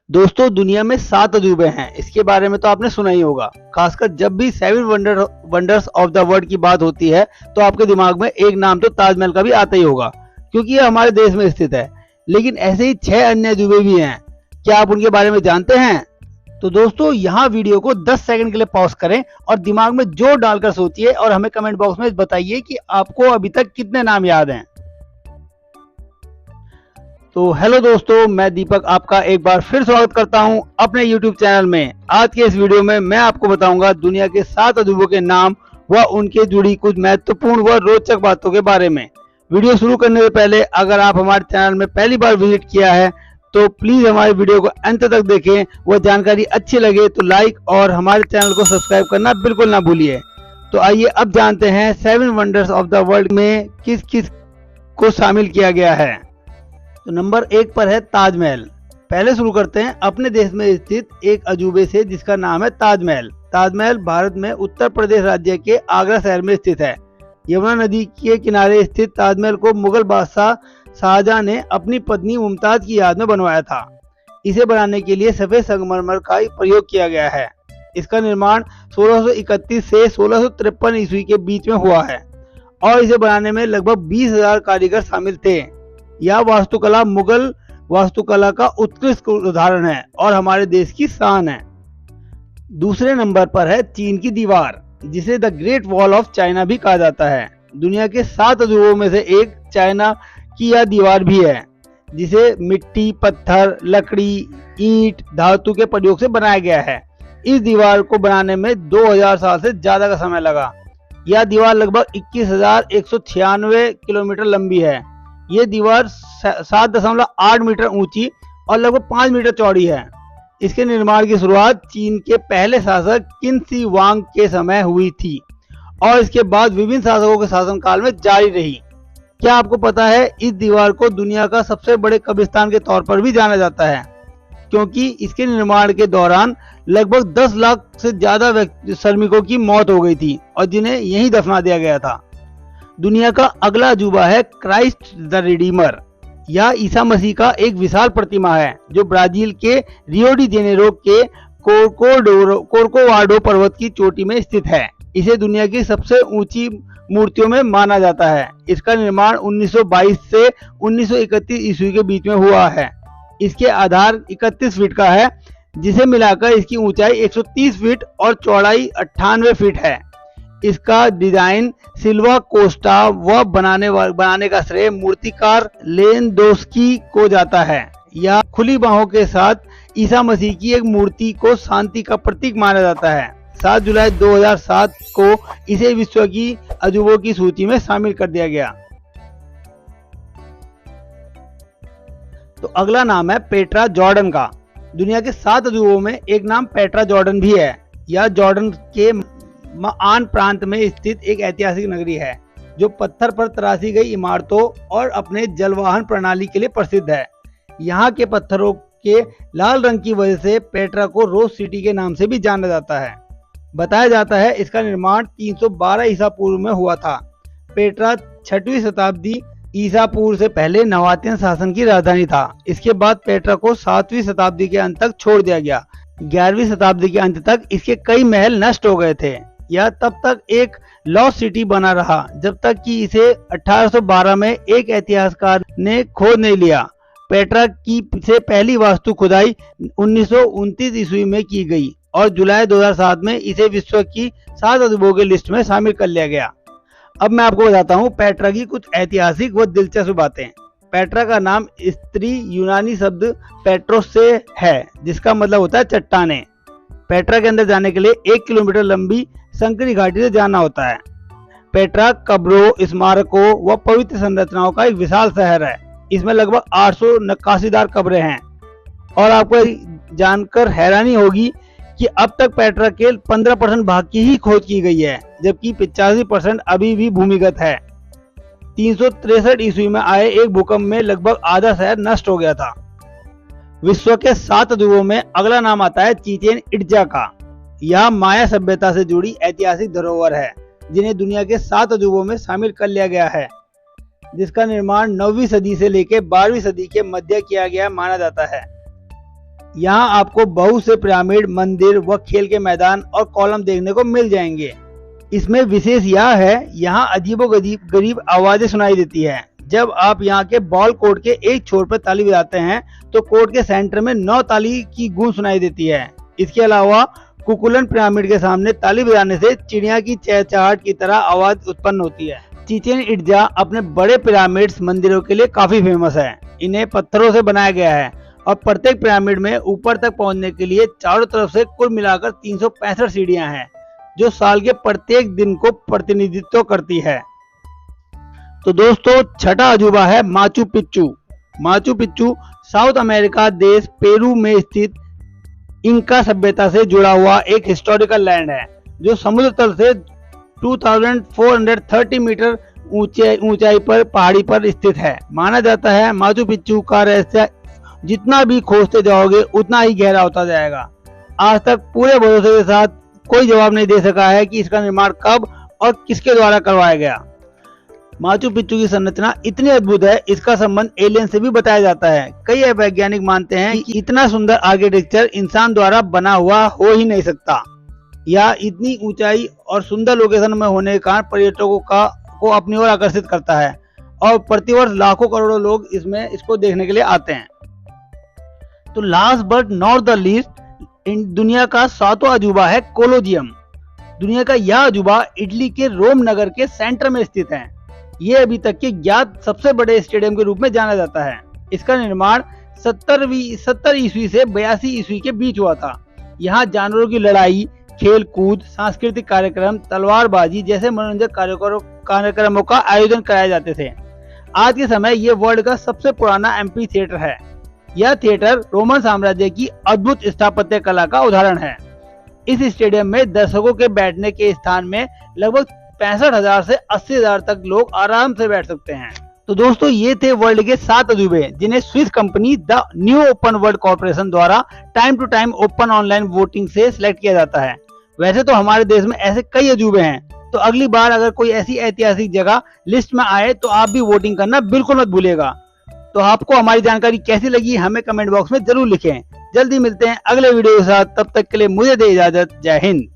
दोस्तों दुनिया में 7 अजूबे हैं, इसके बारे में तो आपने सुना ही होगा। खासकर जब भी 7 वंडर्स ऑफ द वर्ल्ड की बात होती है तो आपके दिमाग में एक नाम तो ताजमहल का भी आता ही होगा, क्योंकि यह हमारे देश में स्थित है। लेकिन ऐसे ही 6 अन्य अजूबे भी हैं। क्या आप उनके बारे में जानते हैं? तो दोस्तों यहाँ वीडियो को 10 सेकंड के लिए पॉज करें और दिमाग में जोर डालकर सोचिए और हमें कमेंट बॉक्स में बताइए कि आपको अभी तक कितने नाम याद हैं। तो हेलो दोस्तों, मैं दीपक आपका एक बार फिर स्वागत करता हूं अपने YouTube चैनल में। आज के इस वीडियो में मैं आपको बताऊंगा दुनिया के 7 अजूबों के नाम व उनके जुड़ी कुछ महत्वपूर्ण व रोचक बातों के बारे में। वीडियो शुरू करने से पहले अगर आप हमारे चैनल में पहली बार विजिट किया है तो प्लीज हमारे वीडियो को अंत तक देखें। वह जानकारी अच्छी लगे तो लाइक और हमारे चैनल को सब्सक्राइब करना बिल्कुल ना भूलिए। तो आइए अब जानते हैं 7 वंडर्स ऑफ द वर्ल्ड में किस किस को शामिल किया गया है। तो नंबर 1 पर है ताजमहल। पहले शुरू करते हैं अपने देश में स्थित एक अजूबे से जिसका नाम है ताजमहल। ताजमहल भारत में उत्तर प्रदेश राज्य के आगरा शहर में स्थित है। यमुना नदी के किनारे स्थित ताजमहल को मुगल बादशाह शाहजहां ने अपनी पत्नी मुमताज की याद में बनवाया था। इसे बनाने के लिए सफेद संगमरमर का प्रयोग किया गया है। इसका निर्माण 1631 से 1653 ईस्वी के बीच में हुआ है और इसे बनाने में लगभग 20,000 कारीगर शामिल थे। यह वास्तुकला मुगल वास्तुकला का उत्कृष्ट उदाहरण है और हमारे देश की शान है। दूसरे नंबर पर है चीन की दीवार, जिसे the great wall of China भी कहा जाता है। दुनिया के 7 अजूबों में से एक चाइना की यह दीवार भी है, जिसे मिट्टी, पत्थर, लकड़ी, ईंट, धातु के प्रयोग से बनाया गया है। इस दीवार को बनाने में 2000 साल से ज्यादा का समय लगा। यह दीवार लगभग 21,196 किलोमीटर लंबी है। ये दीवार 7.8 मीटर ऊंची और लगभग 5 मीटर चौड़ी है। इसके निर्माण की शुरुआत चीन के पहले शासक किन शी वांग के समय हुई थी और इसके बाद विभिन्न शासकों के शासनकाल में जारी रही। क्या आपको पता है इस दीवार को दुनिया का सबसे बड़े कब्रिस्तान के तौर पर भी जाना जाता है, क्योंकि इसके निर्माण के दौरान लगभग 10 लाख से ज्यादा श्रमिकों की मौत हो गई थी और जिन्हें यहीं दफना दिया गया था। दुनिया का अगला अजूबा है क्राइस्ट द रिडीमर। यह ईसा मसीह का एक विशाल प्रतिमा है जो ब्राजील के रियो डी जेनेरो के कोर्कोवाडो पर्वत की चोटी में स्थित है। इसे दुनिया की सबसे ऊंची मूर्तियों में माना जाता है। इसका निर्माण 1922 से 1931 ईस्वी के बीच में हुआ है। इसके आधार 31 फीट का है, जिसे मिलाकर इसकी ऊंचाई 130 फीट और चौड़ाई 98 फीट है। इसका डिजाइन सिल्वा कोस्टा व बनाने का श्रेय मूर्तिकार लेनदोस्की को जाता है। यह खुली बाहों के साथ ईसा मसीह की एक मूर्ति को शांति का प्रतीक माना जाता है। 7 जुलाई 2007 को इसे विश्व की अजूबों की सूची में शामिल कर दिया गया। तो अगला नाम है पेट्रा जॉर्डन का। दुनिया के 7 अजूबों में एक नाम पेट्रा जॉर्डन भी है। यह जॉर्डन के आन प्रांत में स्थित एक ऐतिहासिक नगरी है जो पत्थर पर तराशी गई इमारतों और अपने जलवाहन प्रणाली के लिए प्रसिद्ध है। यहाँ के पत्थरों के लाल रंग की वजह से पेट्रा को रोज सिटी के नाम से भी जाना जाता है। बताया जाता है इसका निर्माण 312 ईसा पूर्व में हुआ था। पेट्रा 6वीं शताब्दी ईसा पूर्व से पहले नबातियन शासन की राजधानी था। इसके बाद पेट्रा को 7वीं शताब्दी के अंत तक छोड़ दिया गया। 11वीं शताब्दी के अंत तक इसके कई महल नष्ट हो गए थे। यह तब तक एक लॉस्ट सिटी बना रहा जब तक कि इसे 1812 में एक इतिहासकार ने खोज नहीं लिया। पेट्रा की से पहली वास्तु खुदाई 1929 ईस्वी में की गई और जुलाई 2007 में इसे विश्व की 7 अजूबों की लिस्ट में शामिल कर लिया गया। अब मैं आपको बताता हूँ पेट्रा की कुछ ऐतिहासिक व दिलचस्प बातें। पेट्रा का नाम स्त्री यूनानी शब्द पेट्रोस से है, जिसका मतलब होता है चट्टाने। पेट्रा के अंदर जाने के लिए 1 किलोमीटर लंबी संकरी घाटी से जाना होता है। पेट्रा कब्रों, स्मारकों व पवित्र संरचनाओं का एक विशाल शहर है। इसमें लगभग 800 नक्काशीदार कब्रें हैं और आपको जानकर हैरानी होगी कि अब तक पेट्रा के 15% भाग की ही खोज की गई है, जबकि 85% अभी भी भूमिगत है। 363 ईस्वी में आए एक भूकंप में लगभग आधा शहर नष्ट हो गया था। विश्व के 7 अजूबों में अगला नाम आता है चिचेन इट्जा का। यह माया सभ्यता से जुड़ी ऐतिहासिक धरोहर है जिन्हें दुनिया के 7 अजूबों में शामिल कर लिया गया है, जिसका निर्माण 9वीं सदी से लेकर 12वीं सदी के मध्य किया गया माना जाता है। यहाँ आपको बहुत से पिरामिड, मंदिर व खेल के मैदान और कॉलम देखने को मिल जाएंगे। इसमें विशेष यह है, यहाँ अजीबोगरीब गरीब आवाजें सुनाई देती है। जब आप यहाँ के बॉल कोर्ट के एक छोर पर ताली बजाते हैं तो कोर्ट के सेंटर में 9 ताली की गूंज सुनाई देती है। इसके अलावा कुकुलन पिरामिड के सामने ताली बजाने से चिड़िया की चहचहाट की तरह आवाज उत्पन्न होती है। चिचेन इट्जा अपने बड़े पिरामिड्स मंदिरों के लिए काफी फेमस है। इन्हें पत्थरों से बनाया गया है और प्रत्येक पिरामिड में ऊपर तक पहुंचने के लिए चारों तरफ से कुल मिलाकर 365 सीढ़ियां हैं, जो साल के प्रत्येक दिन को प्रतिनिधित्व करती है। तो दोस्तों, छठा अजूबा है Machu Picchu. Machu Picchu south America देश पेरू में स्थित इंका सभ्यता से जुड़ा हुआ एक हिस्टोरिकल लैंड है, जो समुद्र तल से 2430 मीटर ऊंचाई पर पहाड़ी पर स्थित है। माना जाता है माचू पिच्चू का रहस्य जितना भी खोजते जाओगे उतना ही गहरा होता जाएगा। आज तक पूरे भरोसे के साथ कोई जवाब नहीं दे सका है कि इसका निर्माण कब और किसके द्वारा करवाया गया। माचू पिच्चू की संरचना इतनी अद्भुत है, इसका संबंध एलियन से भी बताया जाता है। कई वैज्ञानिक मानते हैं कि इतना सुंदर आर्किटेक्चर इंसान द्वारा बना हुआ हो ही नहीं सकता। यह इतनी ऊंचाई और सुंदर लोकेशन में होने के कारण पर्यटकों को अपनी ओर आकर्षित करता है और प्रतिवर्ष लाखों करोड़ों लोग इसको देखने के लिए आते हैं। तो last but not the least, दुनिया का 7वां अजूबा है कोलोजियम। दुनिया का यह अजूबा इटली के रोम नगर के सेंटर में स्थित है। ये अभी तक के ज्ञात सबसे बड़े स्टेडियम के रूप में जाना जाता है। इसका निर्माण 70 ईस्वी से 82 ईस्वी के बीच हुआ था। यहाँ जानवरों की लड़ाई, खेल कूद, सांस्कृतिक कार्यक्रम, तलवारबाजी जैसे मनोरंजक कार्यक्रमों का आयोजन कराए जाते थे। आज के समय ये वर्ल्ड का सबसे पुराना एम्फी थिएटर है। यह थिएटर रोमन साम्राज्य की अद्भुत स्थापत्य कला का उदाहरण है। इस स्टेडियम में दर्शकों के बैठने के स्थान में लगभग 65,000 से 80,000 तक लोग आराम से बैठ सकते हैं। तो दोस्तों, ये थे वर्ल्ड के 7 अजूबे जिन्हें Swiss company the New Open World Corporation द्वारा time to time open online voting से सिलेक्ट किया जाता है। वैसे तो हमारे देश में ऐसे कई अजूबे हैं, तो अगली बार अगर कोई ऐसी ऐतिहासिक जगह लिस्ट में आए तो आप भी वोटिंग करना बिल्कुल मत भूलिएगा। तो आपको हमारी जानकारी कैसी लगी हमें कमेंट बॉक्स में जरूर लिखें। जल्दी मिलते हैं अगले वीडियो के साथ, तब तक के लिए मुझे दे इजाजत। जय हिंद।